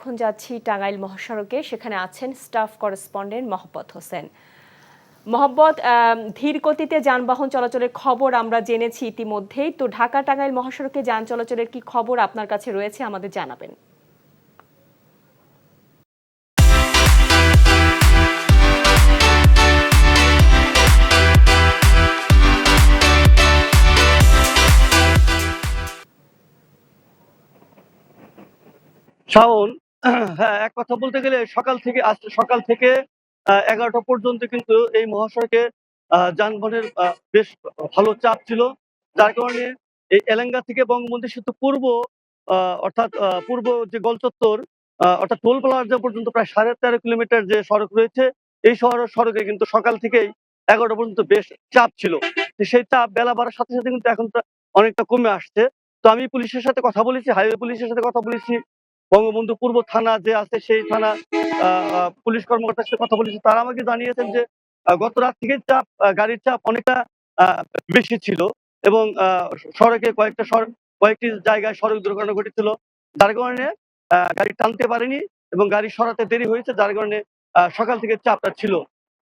এখন যাচ্ছি টাঙ্গাইল মহাসড়কে, সেখানে আছেন স্টাফ করেসপন্ডেন্ট মহব্বত হোসেন। মহব্বত, ধীর গতিতে যানবাহন চলাচলের খবর আমরা জেনেছি ইতিমধ্যেই। তো ঢাকা টাঙ্গাইল মহাসড়কে যান চলাচলের কি খবর আপনার কাছে রয়েছে, আমাদের জানাবেন। শাওন, হ্যাঁ, এক কথা বলতে গেলে সকাল থেকে 11টা পর্যন্ত কিন্তু এই মহাসড়কে যানবাহনের বেশ ভালো চাপ ছিল, যার কারণে এই এলেঙ্গা থেকে বঙ্গবন্ধু সেতু অর্থাৎ পূর্ব যে গোলচত্বর অর্থাৎ টোল প্লাজা পর্যন্ত প্রায় 13.5 কিলোমিটার যে সড়ক রয়েছে, এই সড়কে কিন্তু সকাল থেকেই 11টা পর্যন্ত বেশ চাপ ছিল। তো সেই চাপ বেলা বাড়ার সাথে সাথে কিন্তু এখন অনেকটা কমে আসছে। তো আমি পুলিশের সাথে কথা বলেছি, হাইওয়ে পুলিশের সাথে কথা বলেছি, বঙ্গবন্ধু পূর্ব থানা যে আছে সেই থানা পুলিশ কর্মকর্তার সাথে কথা বলেছি। তারা আমাকে জানিয়েছেন যে গত রাত থেকে গাড়ির চাপ অনেকটা বেশি ছিল এবং সড়কে কয়েকটি জায়গায় সড়ক দুর্ঘটনা ঘটেছিল, যার কারণে গাড়ি টানতে পারেনি এবং গাড়ি সরাতে দেরি হয়েছে, যার কারণে সকাল থেকে চাপটা ছিল।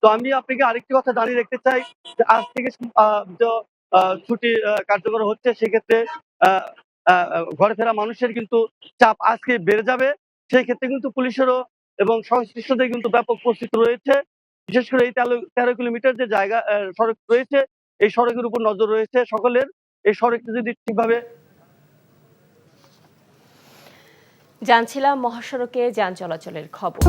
তো আমি আপনাকে আরেকটি কথা জানিয়ে রাখতে চাই যে আজ থেকে ছুটি কার্যকর হচ্ছে, সেক্ষেত্রে আহ ঘরে ফেরা মানুষের কিন্তু চাপ আজকে বেড়ে যাবে। সেই ক্ষেত্রে কিন্তু পুলিশেরও এবং সংশ্লিষ্টদের কিন্তু ব্যাপক প্রস্তুতি রয়েছে। বিশেষ করে এই 13 কিলোমিটার যে জায়গা সড়ক রয়েছে, এই সড়কের উপর নজর রয়েছে সকলের। এই সড়কটি যদি ঠিকভাবে জানছিলাম মহাসড়কে যান চলাচলের খবর।